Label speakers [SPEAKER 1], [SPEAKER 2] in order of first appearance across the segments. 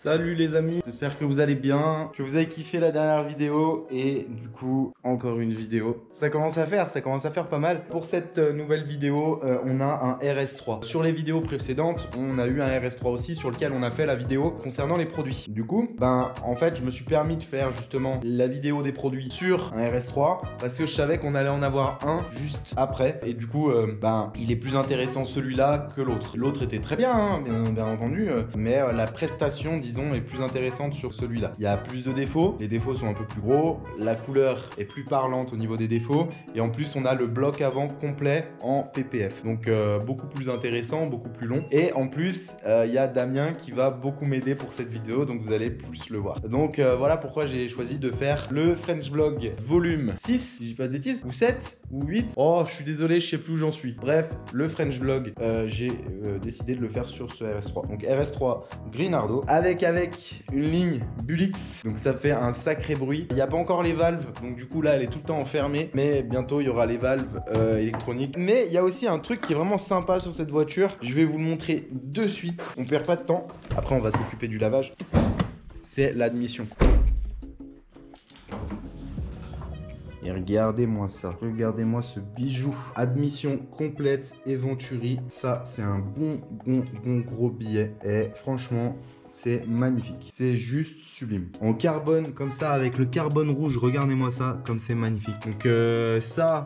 [SPEAKER 1] Salut les amis, j'espère que vous allez bien, que vous avez kiffé la dernière vidéo et du coup encore une vidéo. Ça commence à faire pas mal. Pour cette nouvelle vidéo, on a un RS3. Sur les vidéos précédentes, on a eu un RS3 aussi sur lequel on a fait la vidéo concernant les produits. Du coup, en fait, je me suis permis de faire justement la vidéo des produits sur un RS3 parce que je savais qu'on allait en avoir un juste après. Et du coup, il est plus intéressant celui-là que l'autre. L'autre était très bien, hein, bien entendu, mais la prestation, disons, est plus intéressante sur celui-là. Il y a plus de défauts, les défauts sont un peu plus gros, la couleur est plus parlante au niveau des défauts et en plus on a le bloc avant complet en PPF. Donc beaucoup plus intéressant, beaucoup plus long. Et en plus, il y a Damien qui va beaucoup m'aider pour cette vidéo, donc vous allez plus le voir. Donc voilà pourquoi j'ai choisi de faire le French Vlog volume 6, si je dis pas de bêtises, ou 7, ou 8. Oh, je suis désolé, je sais plus où j'en suis. Bref, le French Vlog, j'ai décidé de le faire sur ce RS3. Donc RS3 Greenardo avec une ligne Bulix, donc ça fait un sacré bruit. Il n'y a pas encore les valves, donc du coup là elle est tout le temps enfermée, mais bientôt il y aura les valves électroniques. Mais il y a aussi un truc qui est vraiment sympa sur cette voiture, je vais vous le montrer de suite, on perd pas de temps. Après on va s'occuper du lavage, c'est l'admission. Et regardez-moi ça, regardez-moi ce bijou. Admission complète et Venturi, ça c'est un bon gros billet. Et franchement, c'est magnifique. C'est juste sublime. En carbone, comme ça, avec le carbone rouge, regardez-moi ça, comme c'est magnifique. Donc ça,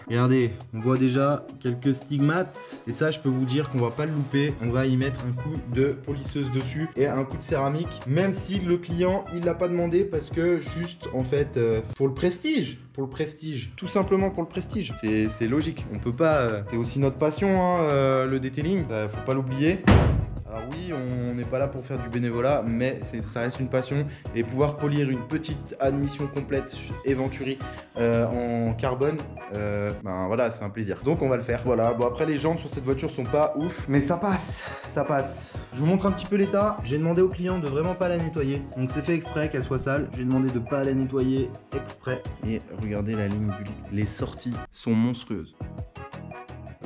[SPEAKER 1] regardez, on voit déjà quelques stigmates. Et ça, je peux vous dire qu'on va pas le louper. On va y mettre un coup de polisseuse dessus et un coup de céramique. Même si le client, il l'a pas demandé parce que juste, en fait, pour le prestige. Pour le prestige, tout simplement pour le prestige. C'est logique, on peut pas... c'est aussi notre passion, hein, le detailing, faut pas l'oublier. Alors oui, on n'est pas là pour faire du bénévolat, mais ça reste une passion. Et pouvoir polir une petite admission complète et Venturi en carbone, voilà, c'est un plaisir. Donc on va le faire. Voilà, bon après les jantes sur cette voiture sont pas ouf, mais ça passe, ça passe. Je vous montre un petit peu l'état. J'ai demandé au client de vraiment pas la nettoyer. Donc c'est fait exprès qu'elle soit sale. J'ai demandé de pas la nettoyer exprès. Et regardez la ligne du lit. Les sorties sont monstrueuses.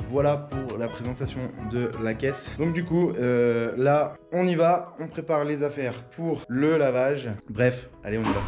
[SPEAKER 1] Voilà pour la présentation de la caisse. Donc du coup, là, on y va. On prépare les affaires pour le lavage. Bref, allez, on y va.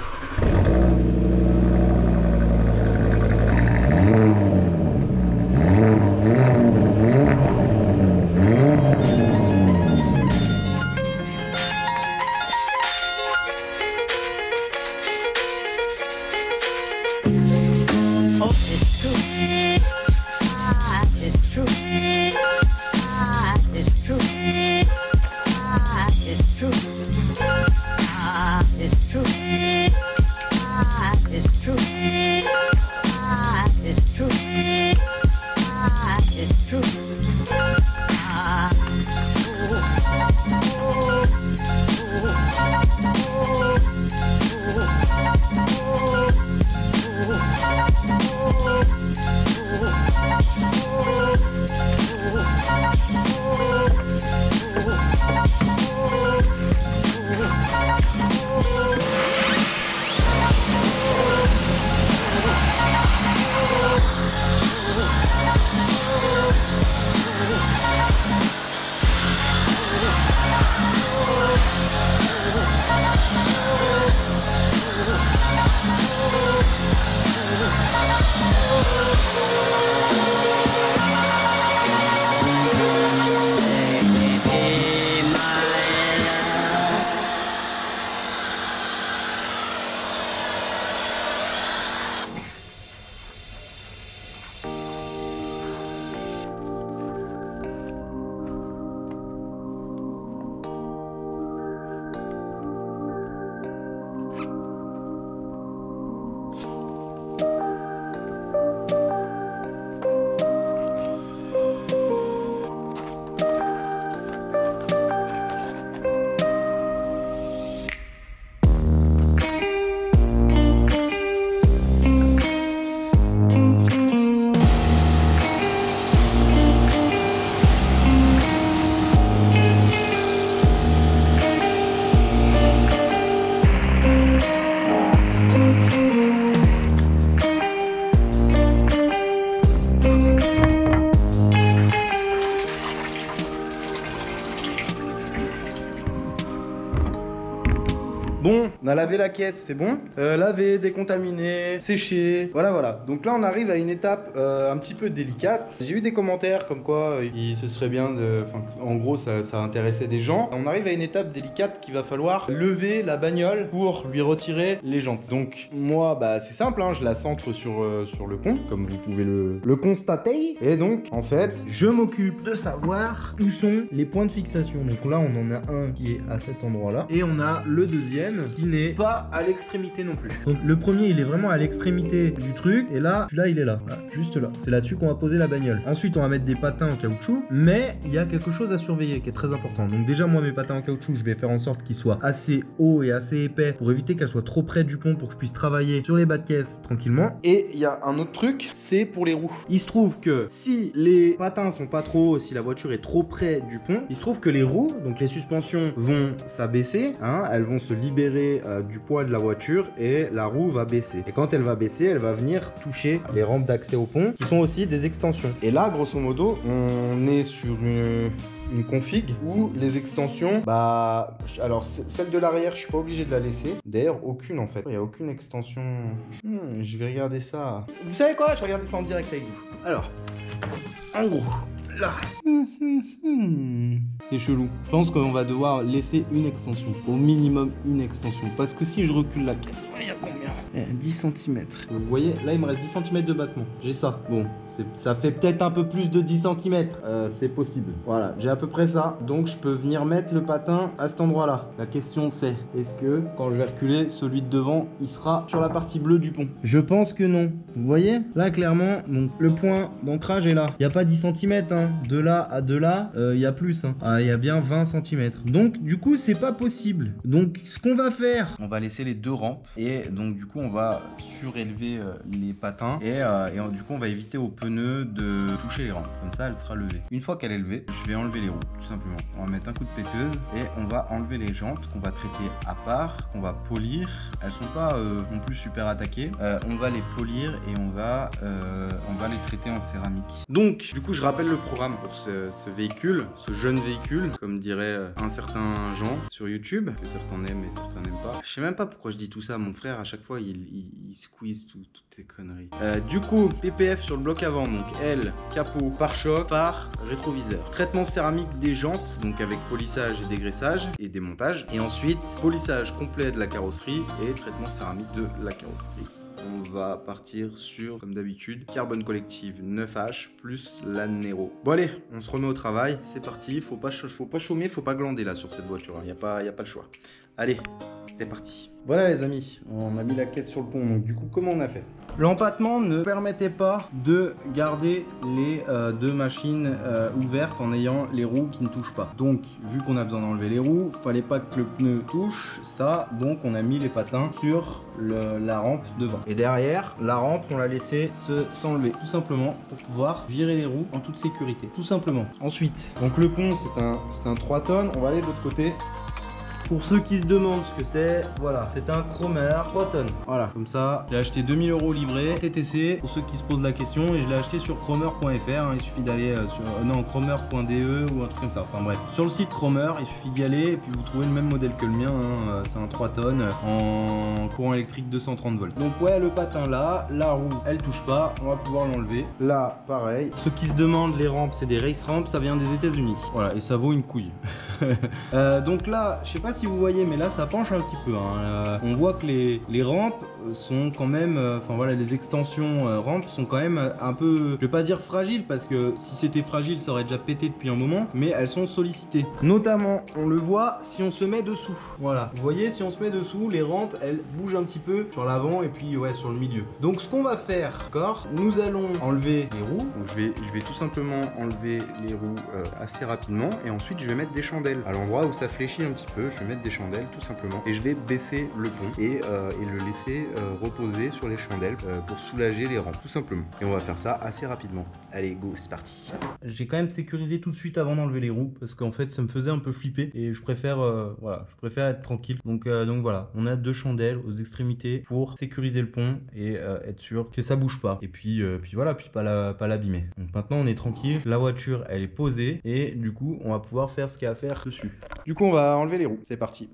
[SPEAKER 1] Bon, on a lavé la caisse, c'est bon. Lavé, décontaminé, séché, voilà. Donc là, on arrive à une étape un petit peu délicate. J'ai eu des commentaires comme quoi ce serait bien de... Enfin, en gros, ça intéressait des gens. On arrive à une étape délicate qu'il va falloir lever la bagnole pour lui retirer les jantes. Donc moi, bah c'est simple, hein, je la centre sur le pont, comme vous pouvez le constater. Et donc, en fait, je m'occupe de savoir où sont les points de fixation. Donc là, on en a un qui est à cet endroit-là. Et on a le deuxième qui n'est pas à l'extrémité non plus. Donc le premier, il est vraiment à l'extrémité du truc. Et là, celui-là, il est là. Voilà, juste là. C'est là-dessus qu'on va poser la bagnole. Ensuite, on va mettre des patins en caoutchouc. Mais il y a quelque chose à surveiller qui est très important. Donc déjà, moi, mes patins en caoutchouc, je vais faire en sorte qu'ils soient assez hauts et assez épais pour éviter qu'elles soient trop près du pont pour que je puisse travailler sur les bas de caisse tranquillement. Et il y a un autre truc, c'est pour les roues. Il se trouve que si les patins sont pas trop hauts, si la voiture est trop près du pont, il se trouve que les roues, donc les suspensions vont s'abaisser, hein, elles vont se libérer du poids de la voiture et la roue va baisser. Et quand elle va baisser, elle va venir toucher les rampes d'accès au pont qui sont aussi des extensions. Et là, grosso modo, on est sur une config où les extensions, bah, alors celle de l'arrière, je suis pas obligé de la laisser. D'ailleurs, aucune en fait. Il n'y a aucune extension. Je vais regarder ça. Vous savez quoi? Je vais regarder ça en direct avec vous. Alors, en gros, là. C'est chelou. Je pense qu'on va devoir laisser une extension. Au minimum une extension. Parce que si je recule la caisse, il y a combien? 10 cm. Vous voyez, là il me reste 10 cm de battement. J'ai ça. Bon, ça fait peut-être un peu plus de 10 cm. C'est possible. Voilà, j'ai à peu près ça. Donc je peux venir mettre le patin à cet endroit-là. La question c'est, est-ce que quand je vais reculer, celui de devant, il sera sur la partie bleue du pont? Je pense que non. Vous voyez? Là clairement, donc le point d'ancrage est là. Il n'y a pas 10 cm. Hein. De là à de là, il y a plus. Hein. Il y a bien 20 cm. Donc du coup, c'est pas possible. Donc ce qu'on va faire, on va laisser les deux rampes. Et donc du coup, on va surélever les patins. Et du coup, on va éviter aux pneus de toucher les rampes. Comme ça, elle sera levée. Une fois qu'elle est levée, je vais enlever les roues, tout simplement. On va mettre un coup de péteuse et on va enlever les jantes qu'on va traiter à part, qu'on va polir. Elles sont pas non plus super attaquées. On va les polir et on va les traiter en céramique. Donc, du coup, je rappelle le programme pour ce véhicule, ce jeune véhicule, comme dirait un certain Jean sur YouTube, que certains aiment et certains n'aiment pas. Je sais même pas pourquoi je dis tout ça. Mon frère, à chaque fois, il squeeze toutes tes conneries. Du coup, PPF sur le bloc avant, donc aile, capot, pare-choc, phare, rétroviseur. Traitement céramique des jantes, donc avec polissage et dégraissage et démontage. Et ensuite, polissage complet de la carrosserie et traitement céramique de la carrosserie. On va partir sur, comme d'habitude, carbone collective 9H plus la Nero. Bon allez, on se remet au travail, c'est parti. Faut pas chômer, faut pas glander là sur cette voiture. Il n'y a pas le choix. Allez, c'est parti. Voilà les amis, on a mis la caisse sur le pont. Donc du coup, comment on a fait? L'empattement ne permettait pas de garder les deux machines ouvertes en ayant les roues qui ne touchent pas. Donc, vu qu'on a besoin d'enlever les roues, fallait pas que le pneu touche ça. Donc, on a mis les patins sur la rampe devant. Et derrière, la rampe, on l'a laissé s'enlever. Tout simplement pour pouvoir virer les roues en toute sécurité. Tout simplement. Ensuite, donc le pont, c'est un 3 tonnes. On va aller de l'autre côté. Pour ceux qui se demandent ce que c'est, voilà, c'est un Cromer 3 tonnes. Voilà, comme ça, j'ai acheté 2000 € livré, TTC, pour ceux qui se posent la question, et je l'ai acheté sur cromer.fr. Hein, il suffit d'aller sur cromer.de ou un truc comme ça. Enfin bref, sur le site Cromer, il suffit d'y aller et puis vous trouvez le même modèle que le mien. Hein, c'est un 3 tonnes en courant électrique 230 volts. Donc ouais, le patin là, la roue, elle touche pas, on va pouvoir l'enlever. Là, pareil. Ceux qui se demandent, les rampes, c'est des race ramps, ça vient des États-Unis. Voilà, et ça vaut une couille. Donc là, je sais pas si vous voyez, mais là ça penche un petit peu. Hein. On voit que les rampes sont quand même, enfin voilà, les extensions rampes sont quand même un peu, je vais pas dire fragiles parce que si c'était fragile, ça aurait déjà pété depuis un moment, mais elles sont sollicitées. Notamment, on le voit si on se met dessous. Voilà, vous voyez, si on se met dessous, les rampes elles bougent un petit peu sur l'avant et puis ouais sur le milieu. Donc ce qu'on va faire, d'accord, nous allons enlever les roues. Donc je vais tout simplement enlever les roues assez rapidement et ensuite je vais mettre des chandelles à l'endroit où ça fléchit un petit peu. Je vais mettre des chandelles tout simplement et je vais baisser le pont et le laisser reposer sur les chandelles pour soulager les rampes tout simplement. Et on va faire ça assez rapidement. Allez go, c'est parti. J'ai quand même sécurisé tout de suite avant d'enlever les roues parce qu'en fait ça me faisait un peu flipper et je préfère voilà, je préfère être tranquille. Donc voilà, on a deux chandelles aux extrémités pour sécuriser le pont et être sûr que ça bouge pas. Et puis voilà, puis pas l'abîmer. Donc maintenant on est tranquille, la voiture elle est posée et du coup on va pouvoir faire ce qu'il y a à faire dessus. Du coup on va enlever les roues. C'est parti.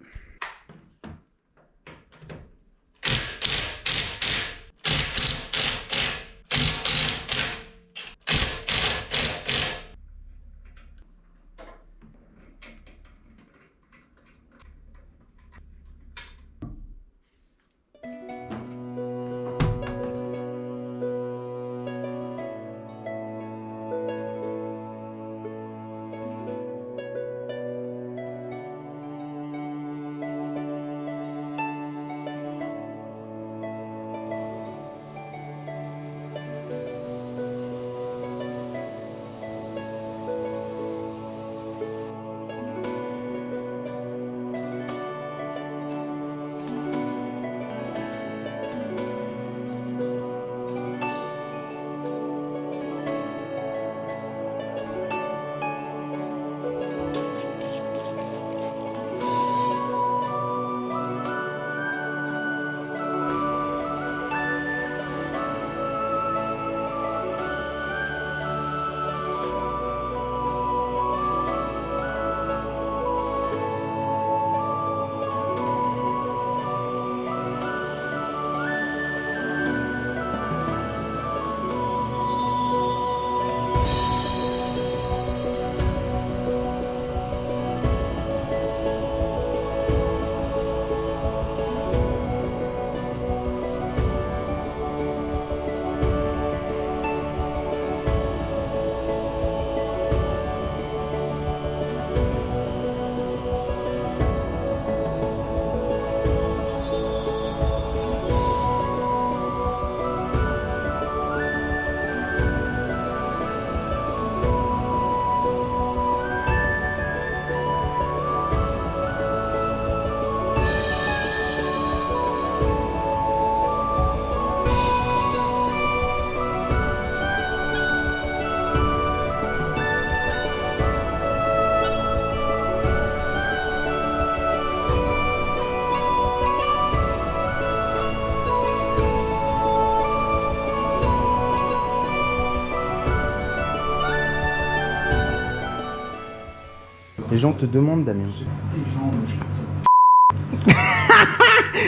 [SPEAKER 1] Les gens te demandent, Damien.
[SPEAKER 2] Les gens me jettent ça.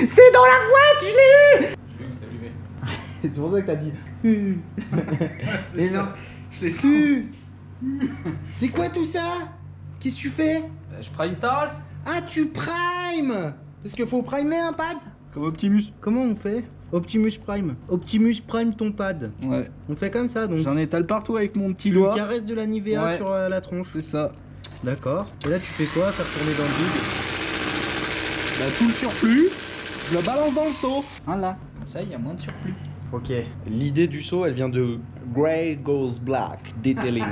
[SPEAKER 1] C'est dans la boîte, je l'ai eu.
[SPEAKER 2] J'ai vu que c'était allumé.
[SPEAKER 1] C'est pour ça que t'as dit.
[SPEAKER 2] C'est ça. Je l'ai su.
[SPEAKER 1] C'est quoi tout ça? Qu'est-ce que tu fais?
[SPEAKER 2] Je prime ta race.
[SPEAKER 1] Ah, tu primes. Parce qu'il faut primer un pad.
[SPEAKER 2] Comme Optimus.
[SPEAKER 1] Comment on fait? Optimus Prime. Optimus Prime ton pad.
[SPEAKER 2] Ouais.
[SPEAKER 1] On fait comme ça donc.
[SPEAKER 2] J'en étale partout avec mon petit
[SPEAKER 1] Tu
[SPEAKER 2] doigt.
[SPEAKER 1] caresses de la Nivea
[SPEAKER 2] Ouais.
[SPEAKER 1] sur la tronche.
[SPEAKER 2] C'est ça.
[SPEAKER 1] D'accord. Et là tu fais quoi? Faire tourner dans le vide.
[SPEAKER 2] Bah, tout le surplus, je le balance dans le seau. Voilà. Comme ça, il y a moins de surplus.
[SPEAKER 1] Ok. L'idée du saut, elle vient de Grey Goes Black Detailing.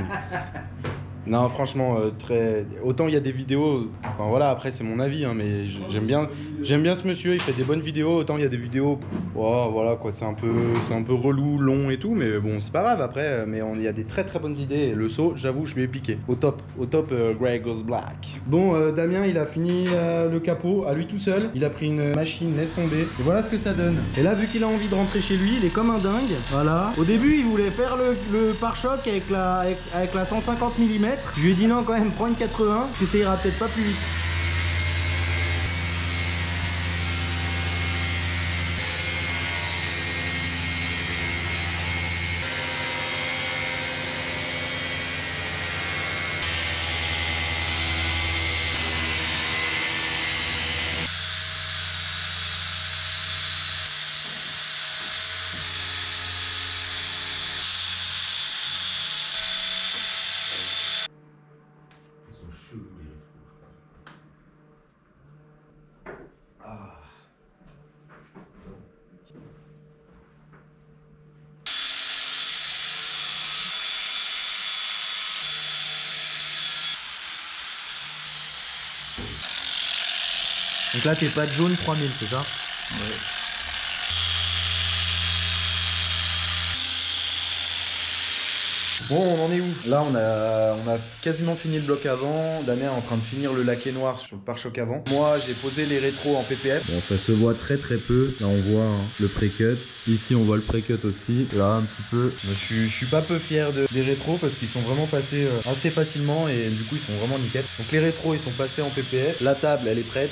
[SPEAKER 1] Non, franchement, très. Autant il y a des vidéos. Enfin voilà, après c'est mon avis, hein, mais j'aime bien ce monsieur. Il fait des bonnes vidéos. Autant il y a des vidéos. Oh, voilà quoi, c'est un peu relou, long et tout, mais bon, c'est pas grave. Après, mais il y a des très très bonnes idées. Et le saut, j'avoue, je lui ai piqué. Au top, Grey Goes Black. Bon, Damien, il a fini le capot à lui tout seul. Il a pris une machine, laisse tomber. Et voilà ce que ça donne. Et là, vu qu'il a envie de rentrer chez lui, il est comme un dingue. Voilà. Au début, il voulait faire le pare-choc avec la 150 mm. Je lui ai dit non quand même, prends une 80, parce que ça ira peut-être pas plus vite. Donc là, tes pattes jaunes 3000, c'est ça?
[SPEAKER 2] Ouais.
[SPEAKER 1] Bon, on en est où? Là, on a quasiment fini le bloc avant. Damien est en train de finir le laqué noir sur le pare-choc avant. Moi, j'ai posé les rétros en PPF. Bon, ça se voit très très peu. Là, on voit hein, le pré-cut. Ici, on voit le pré-cut aussi. Là, un petit peu. Je suis pas peu fier des rétros parce qu'ils sont vraiment passés assez facilement et du coup, ils sont vraiment nickel. Donc, les rétros, ils sont passés en PPF. La table, elle est prête.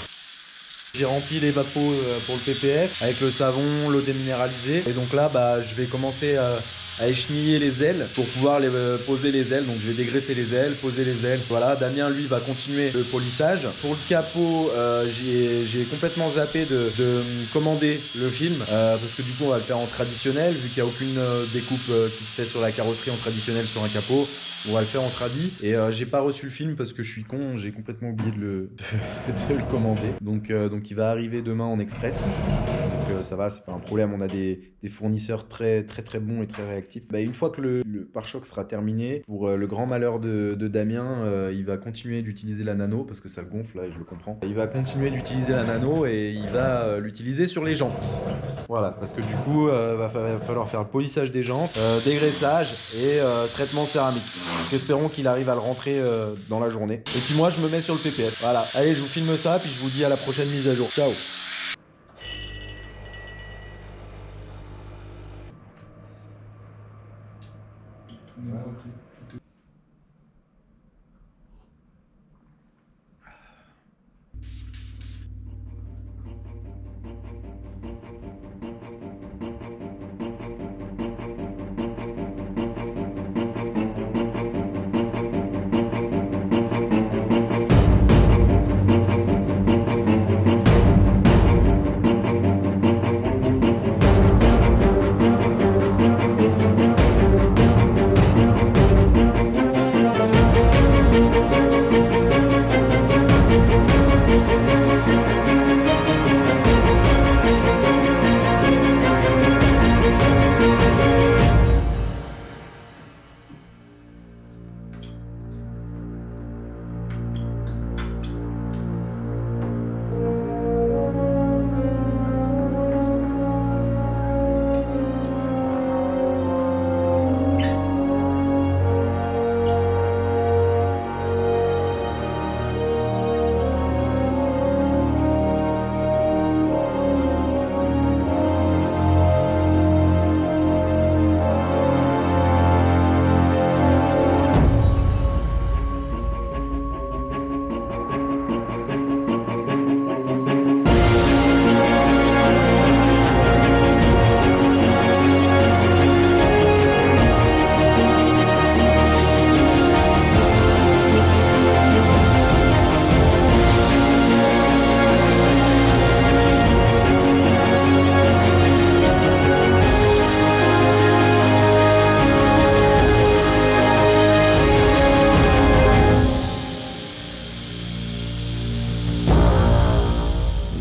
[SPEAKER 1] J'ai rempli les vapos pour le PPF avec le savon, l'eau déminéralisée. Et donc là, bah, je vais commencer à écheniller les ailes pour pouvoir poser les ailes. Donc je vais dégraisser les ailes, poser les ailes. Voilà, Damien lui va continuer le polissage. Pour le capot, j'ai complètement zappé de commander le film parce que du coup on va le faire en traditionnel vu qu'il n'y a aucune découpe qui se fait sur la carrosserie en traditionnel sur un capot. On va le faire en tradi et j'ai pas reçu le film parce que je suis con, j'ai complètement oublié de le commander. Donc il va arriver demain en express. Donc ça va, c'est pas un problème. On a des fournisseurs très bons et très réactifs. Bah, une fois que le pare-choc sera terminé, pour le grand malheur de Damien, il va continuer d'utiliser la nano parce que ça le gonfle là et je le comprends. Il va continuer d'utiliser la nano et il va l'utiliser sur les jantes. Voilà, parce que du coup, va falloir faire le polissage des jantes, dégraissage et traitement céramique. Donc, espérons qu'il arrive à le rentrer dans la journée. Et puis moi, je me mets sur le PPF. Voilà, allez, je vous filme ça, puis je vous dis à la prochaine mise à jour. Ciao.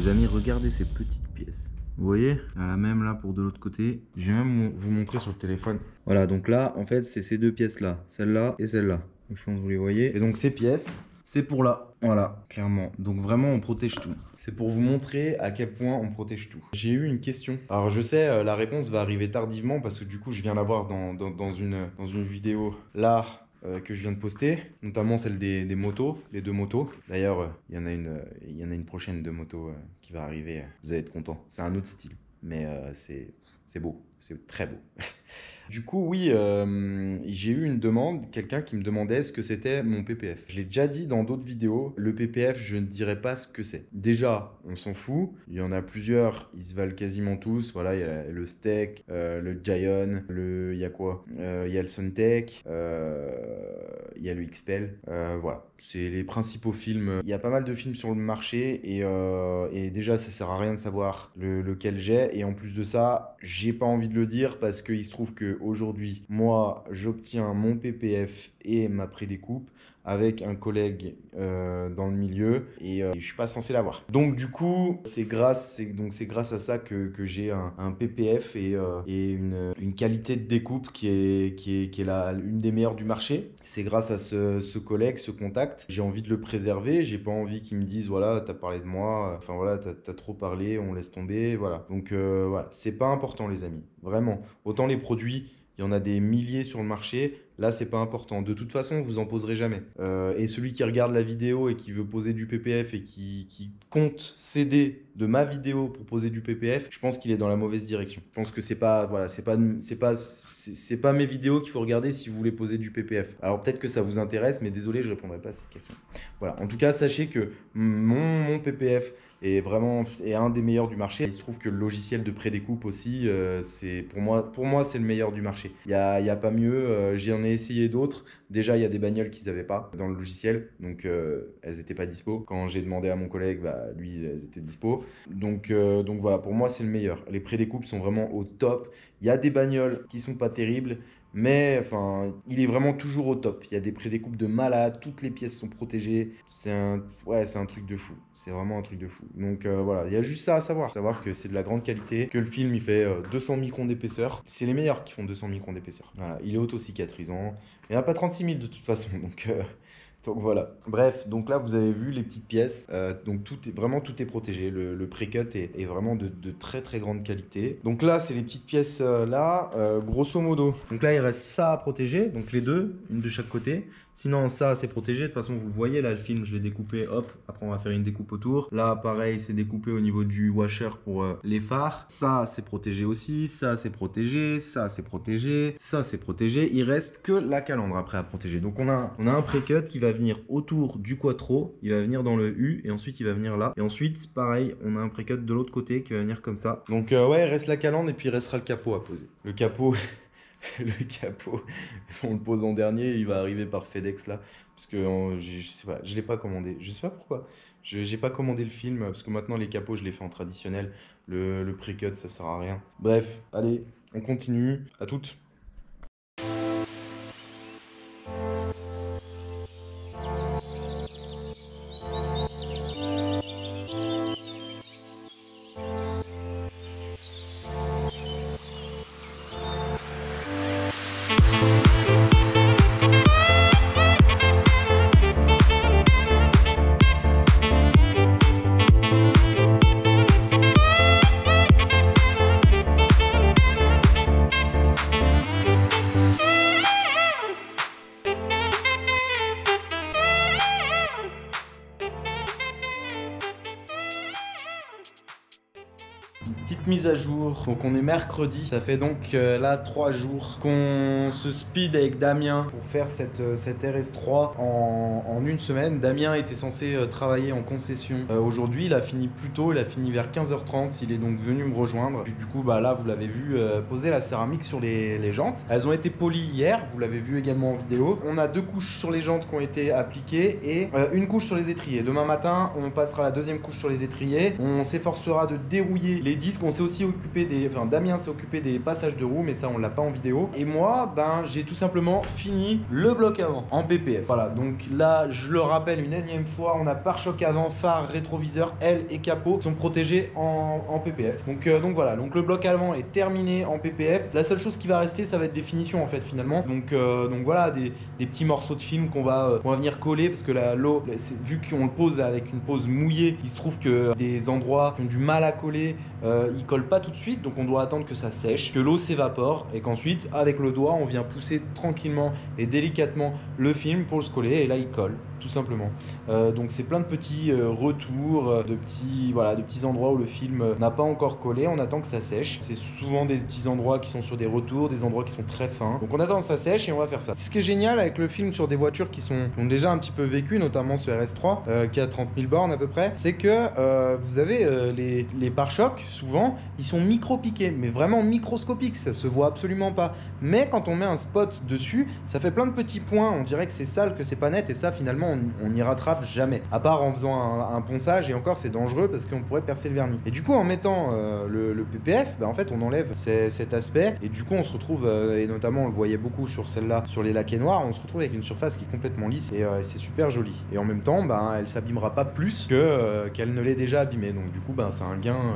[SPEAKER 1] Les amis, regardez ces petites pièces. Vous voyez, il y en a même là pour de l'autre côté. Je vais même vous montrer sur le téléphone. Voilà, donc là, en fait, c'est ces deux pièces-là. Celle-là et celle-là. Donc, je pense que vous les voyez. Et donc, ces pièces, c'est pour là. Voilà, clairement. Donc, vraiment, on protège tout. C'est pour vous montrer à quel point on protège tout. J'ai eu une question. Alors, je sais, la réponse va arriver tardivement parce que du coup, je viens la voir dans une vidéo là. Que je viens de poster, notamment celle des motos, les deux motos. D'ailleurs, il y en a une prochaine de motos qui va arriver. Vous allez être contents. C'est un autre style, mais c'est beau, c'est très beau. Du coup, oui, j'ai eu une demande, quelqu'un qui me demandait ce que c'était mon PPF. Je l'ai déjà dit dans d'autres vidéos, le PPF, je ne dirais pas ce que c'est. Déjà, on s'en fout, il y en a plusieurs, ils se valent quasiment tous. Voilà, il y a le Steak, le Giant, il y a quoi? Il y a le Suntech, il y a le XPEL, voilà. C'est les principaux films. Il y a pas mal de films sur le marché et déjà, ça sert à rien de savoir lequel j'ai. Et en plus de ça, j'ai pas envie de le dire parce qu'il se trouve que aujourd'hui, moi, j'obtiens mon PPF et ma prédécoupe avec un collègue dans le milieu et je suis pas censé l'avoir. Donc du coup, c'est grâce à ça que j'ai un PPF et une qualité de découpe qui est une des meilleures du marché. C'est grâce à ce collègue, ce contact. J'ai envie de le préserver. J'ai pas envie qu'ils me disent voilà, t'as parlé de moi, enfin voilà, t'as trop parlé, on laisse tomber, voilà. Donc voilà, c'est pas important les amis, vraiment. Autant les produits, il y en a des milliers sur le marché. Là, c'est pas important. De toute façon, vous en poserez jamais. Et celui qui regarde la vidéo et qui veut poser du PPF et qui compte céder de ma vidéo pour poser du PPF, je pense qu'il est dans la mauvaise direction. Je pense que c'est pas mes vidéos qu'il faut regarder si vous voulez poser du PPF. Alors peut-être que ça vous intéresse, mais désolé, je répondrai pas à cette question. Voilà. En tout cas, sachez que mon PPF est un des meilleurs du marché. Il se trouve que le logiciel de prédécoupe aussi, c'est pour moi c'est le meilleur du marché. Il y a pas mieux. J'en ai essayé d'autres. Déjà, il y a des bagnoles qu'ils n'avaient pas dans le logiciel, donc elles n'étaient pas dispo. Quand j'ai demandé à mon collègue, lui, elles étaient dispo. Donc voilà, pour moi c'est le meilleur. Les prédécoupes sont vraiment au top. Il y a des bagnoles qui sont pas terribles. Mais enfin, il est vraiment toujours au top. Il y a des prédécoupes de malade, toutes les pièces sont protégées. C'est un truc de fou. C'est vraiment un truc de fou. Donc voilà, il y a juste ça à savoir. Savoir que c'est de la grande qualité, que le film il fait 200 microns d'épaisseur. C'est les meilleurs qui font 200 microns d'épaisseur. Voilà, il est auto-cicatrisant. Il n'y en a pas 36 000 de toute façon. Donc voilà. Bref, donc là vous avez vu les petites pièces. Donc tout est protégé. Le pré-cut est vraiment de très très grande qualité. Donc là c'est les petites pièces là, grosso modo. Donc là il reste ça à protéger. Donc les deux, une de chaque côté. Sinon ça c'est protégé. De toute façon vous le voyez là le film je l'ai découpé. Hop. Après on va faire une découpe autour. Là pareil c'est découpé au niveau du washer pour les phares. Ça c'est protégé aussi. Ça c'est protégé. Ça c'est protégé. Ça c'est protégé. Il reste que la calandre après à protéger. Donc on a un pré-cut qui va venir autour du quattro, il va venir dans le U et ensuite il va venir là. Et ensuite, pareil, on a un pré-cut de l'autre côté qui va venir comme ça. Donc ouais, il reste la calandre et puis il restera le capot à poser. Le capot, on le pose en dernier, il va arriver par FedEx là. Parce que je sais pas, je l'ai pas commandé. Je sais pas pourquoi. J'ai pas commandé le film parce que maintenant les capots, je les fais en traditionnel. Le pré-cut, ça sert à rien. Bref, allez, on continue. À toutes. Petite mise à jour, donc on est mercredi, ça fait donc là 3 jours qu'on se speed avec Damien pour faire cette RS3 en une semaine. Damien était censé travailler en concession aujourd'hui, il a fini plus tôt, il a fini vers 15h30, il est donc venu me rejoindre. Puis, du coup là vous l'avez vu poser la céramique sur les jantes. Elles ont été polies hier, vous l'avez vu également en vidéo. On a 2 couches sur les jantes qui ont été appliquées et une couche sur les étriers. Demain matin on passera la 2e couche sur les étriers, on s'efforcera de dérouiller les disques qu'on s'est aussi occupé des... Enfin, Damien s'est occupé des passages de roues, mais ça, on l'a pas en vidéo. Et moi, ben, j'ai tout simplement fini le bloc avant en PPF. Voilà, donc là, je le rappelle une énième fois, on a pare-choc avant, phare, rétroviseur, aile et capot qui sont protégés en PPF. Donc voilà, donc le bloc avant est terminé en PPF. La seule chose qui va rester, ça va être des finitions en fait finalement. Donc voilà, des petits morceaux de film qu'on va venir coller parce que l'eau, vu qu'on le pose avec une pose mouillée, il se trouve que des endroits ont du mal à coller, ils collent pas tout de suite, donc on doit attendre que ça sèche, que l'eau s'évapore et qu'ensuite avec le doigt on vient pousser tranquillement et délicatement le film pour le coller et là il colle tout simplement. Donc c'est plein de petits retours, de petits endroits où le film n'a pas encore collé, on attend que ça sèche. C'est souvent des petits endroits qui sont sur des retours, des endroits qui sont très fins. Donc on attend que ça sèche et on va faire ça. Ce qui est génial avec le film sur des voitures qui ont déjà un petit peu vécu, notamment ce RS3 qui a 30 000 bornes à peu près, c'est que vous avez les pare-chocs, souvent ils sont micro-piqués, mais vraiment microscopiques, ça se voit absolument pas. Mais quand on met un spot dessus, ça fait plein de petits points, on dirait que c'est sale, que c'est pas net, et ça finalement on n'y rattrape jamais, à part en faisant un ponçage, et encore c'est dangereux parce qu'on pourrait percer le vernis. Et du coup en mettant le PPF, bah, en fait on enlève cet aspect, et du coup on se retrouve, et notamment on le voyait beaucoup sur celle-là, sur les laquais noirs, on se retrouve avec une surface qui est complètement lisse, et c'est super joli. Et en même temps, bah, elle s'abîmera pas plus qu'elle ne l'est déjà abîmée, donc du coup bah,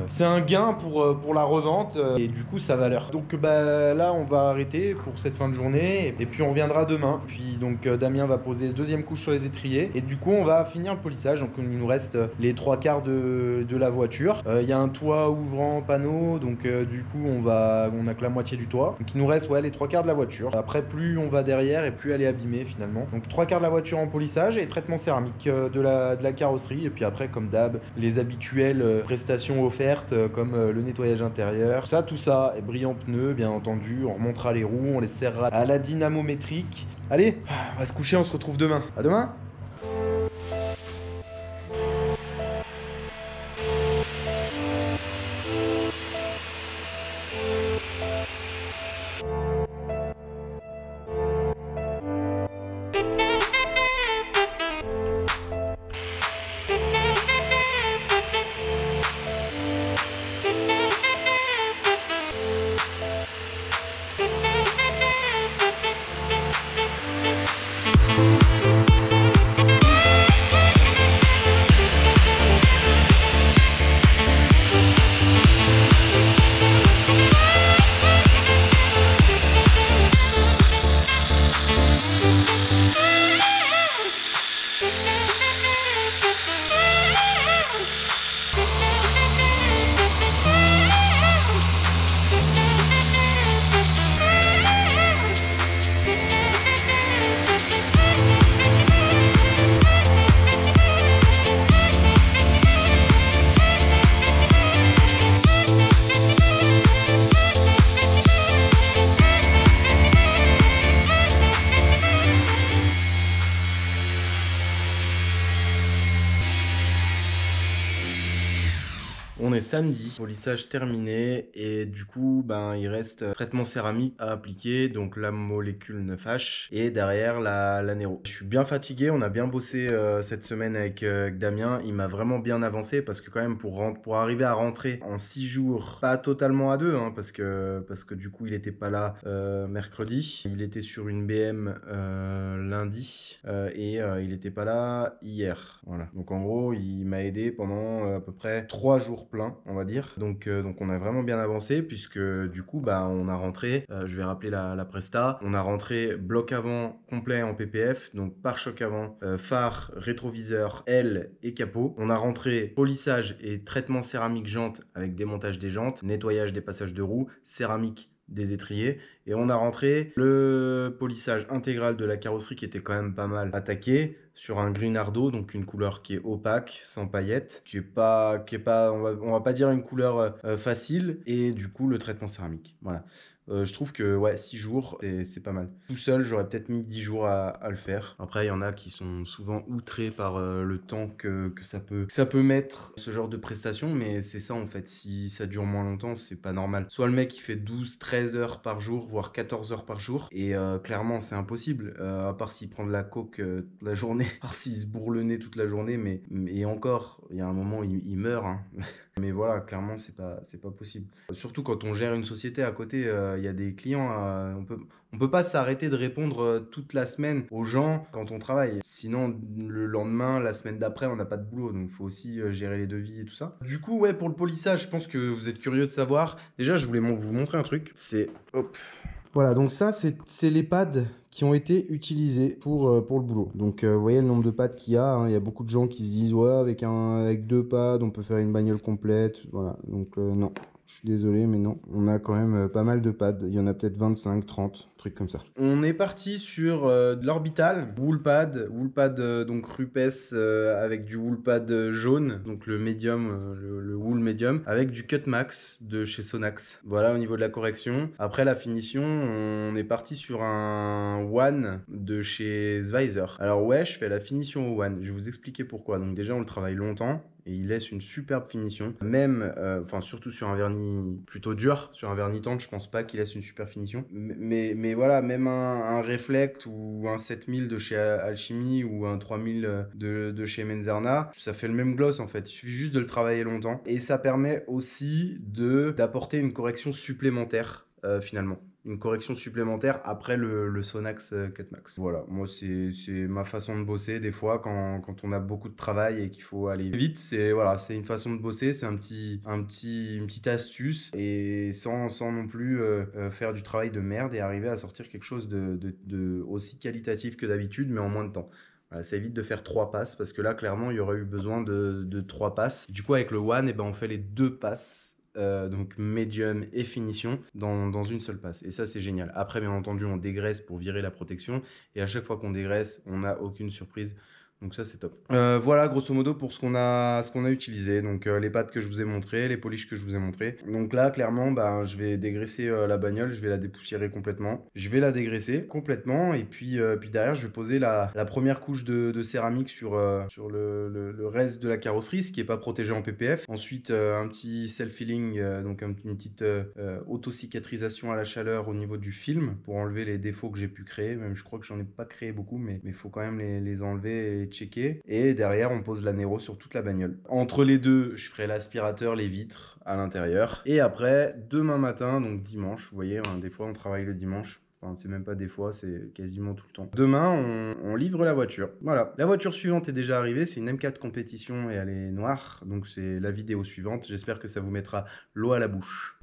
[SPEAKER 1] c'est un gain pour la revente, et du coup sa valeur. Donc bah, là on va arrêter pour cette fin de journée, et puis on reviendra demain. Puis donc Damien va poser deuxième couche sur les étriers, et du coup on va finir le polissage. Donc il nous reste les 3/4 de la voiture. Il y a un toit ouvrant panneau, donc du coup on a que la moitié du toit, donc il nous reste les 3/4 de la voiture. Après plus on va derrière et plus elle est abîmée finalement. Donc 3/4 de la voiture en polissage et traitement céramique de la carrosserie, et puis après comme d'hab les habituelles prestations offertes comme le nettoyage intérieur, tout ça, et brillant pneu bien entendu. On remontera les roues, on les serrera à la dynamométrique. Allez, on va se coucher, on se retrouve demain. À demain. On est samedi, polissage terminé, et du coup ben il reste traitement céramique à appliquer, donc la molécule 9H et derrière la Nero. Je suis bien fatigué, on a bien bossé cette semaine avec Damien, il m'a vraiment bien avancé parce que quand même pour arriver à rentrer en 6 jours, pas totalement à 2 hein, parce que du coup il était pas là mercredi, il était sur une BM lundi et il était pas là hier. Voilà, donc en gros il m'a aidé pendant à peu près 3 jours plein, on va dire. Donc on a vraiment bien avancé puisque du coup bah on a rentré, je vais rappeler la presta, on a rentré bloc avant complet en PPF, donc pare-choc avant, phare, rétroviseur, aile et capot. On a rentré polissage et traitement céramique jante avec démontage des jantes, nettoyage des passages de roues, céramique des étriers, et on a rentré le polissage intégral de la carrosserie qui était quand même pas mal attaqué sur un gris nardo, donc une couleur qui est opaque, sans paillettes, qui est pas on va pas dire une couleur facile, et du coup le traitement céramique. Voilà. Je trouve que ouais, 6 jours, c'est pas mal. Tout seul, j'aurais peut-être mis 10 jours à le faire. Après, il y en a qui sont souvent outrés par le temps que ça peut mettre ce genre de prestation, mais c'est ça en fait. Si ça dure moins longtemps, c'est pas normal. Soit le mec il fait 12-13 heures par jour, voire 14 heures par jour, et clairement c'est impossible, à part s'il prend de la coke toute la journée, à part s'il se bourre le nez toute la journée, mais et encore, il y a un moment il meurt, hein. Mais voilà, clairement, c'est pas possible. Surtout quand on gère une société à côté, il y a des clients, on peut pas s'arrêter de répondre toute la semaine aux gens quand on travaille. Sinon, le lendemain, la semaine d'après, on n'a pas de boulot. Donc, il faut aussi gérer les devis et tout ça. Du coup, ouais, pour le polissage, je pense que vous êtes curieux de savoir. Déjà, je voulais vous montrer un truc. C'est... Hop. Voilà, donc ça, c'est les pads qui ont été utilisés pour le boulot. Donc, vous voyez le nombre de pads qu'il y a. Hein. Il y a beaucoup de gens qui se disent, ouais, avec 2 pads, on peut faire une bagnole complète. Voilà, donc non. Je suis désolé, mais non. On a quand même pas mal de pads. Il y en a peut-être 25, 30, trucs comme ça. On est parti sur de l'orbital, wool pad donc Rupes avec du wool pad jaune, donc le medium, le wool medium, avec du cut max de chez Sonax. Voilà au niveau de la correction. Après la finition, on est parti sur un one de chez Zweiser. Alors ouais, je fais la finition au one. Je vais vous expliquer pourquoi. Donc déjà, on le travaille longtemps. Et il laisse une superbe finition. Même, enfin surtout sur un vernis plutôt dur, sur un vernis tendre, je pense pas qu'il laisse une super finition. Mais voilà, même un Reflect ou un 7000 de chez Alchemy ou un 3000 de chez Menzerna, ça fait le même gloss en fait. Il suffit juste de le travailler longtemps. Et ça permet aussi d'apporter une correction supplémentaire finalement. Une correction supplémentaire après le Sonax Cutmax. Voilà, moi c'est ma façon de bosser des fois quand on a beaucoup de travail et qu'il faut aller vite. C'est voilà, c'est une façon de bosser, c'est une petite astuce et sans non plus faire du travail de merde et arriver à sortir quelque chose de aussi qualitatif que d'habitude mais en moins de temps. Voilà, ça évite de faire 3 passes parce que là clairement il y aurait eu besoin de 3 passes. Du coup avec le One, on fait les 2 passes. Donc médium et finition dans une seule passe. Et ça, c'est génial. Après, bien entendu, on dégraisse pour virer la protection. Et à chaque fois qu'on dégraisse, on n'a aucune surprise. Donc ça, c'est top. Voilà, grosso modo, pour ce qu'on a utilisé. Donc les pattes que je vous ai montrées, les polishes que je vous ai montrés. Donc là, clairement, je vais dégraisser la bagnole. Je vais la dépoussiérer complètement. Je vais la dégraisser complètement. Et puis derrière, je vais poser la première couche de céramique sur le reste de la carrosserie, ce qui n'est pas protégé en PPF. Ensuite, un petit self-healing, donc une petite auto-cicatrisation à la chaleur au niveau du film pour enlever les défauts que j'ai pu créer. Même je crois que j'en ai pas créé beaucoup, mais il faut quand même les enlever et checker. Et derrière, on pose l'anero sur toute la bagnole. Entre les deux, je ferai l'aspirateur, les vitres à l'intérieur. Et après, demain matin, donc dimanche, vous voyez, hein, des fois on travaille le dimanche. Enfin, c'est même pas des fois, c'est quasiment tout le temps. Demain, on livre la voiture. Voilà. La voiture suivante est déjà arrivée. C'est une M4 compétition et elle est noire. Donc, c'est la vidéo suivante. J'espère que ça vous mettra l'eau à la bouche.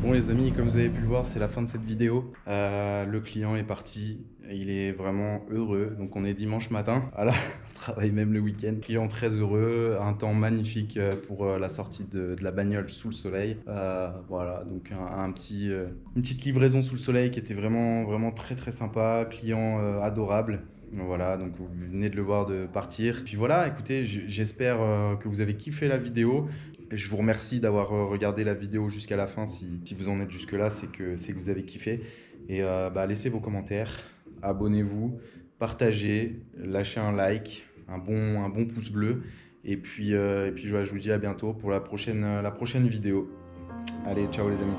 [SPEAKER 1] Bon les amis, comme vous avez pu le voir, c'est la fin de cette vidéo. Le client est parti, il est vraiment heureux. Donc on est dimanche matin, voilà, on travaille même le week-end. Client très heureux, un temps magnifique pour la sortie de la bagnole sous le soleil. Voilà, donc une petite livraison sous le soleil qui était vraiment très très sympa. Client adorable. Voilà, donc vous venez de le voir de partir. Puis voilà, écoutez, j'espère que vous avez kiffé la vidéo. Je vous remercie d'avoir regardé la vidéo jusqu'à la fin. Si vous en êtes jusque-là, c'est que vous avez kiffé. Et laissez vos commentaires, abonnez-vous, partagez, lâchez un like, un bon pouce bleu. Et puis je vous dis à bientôt pour la prochaine vidéo. Allez, ciao les amis.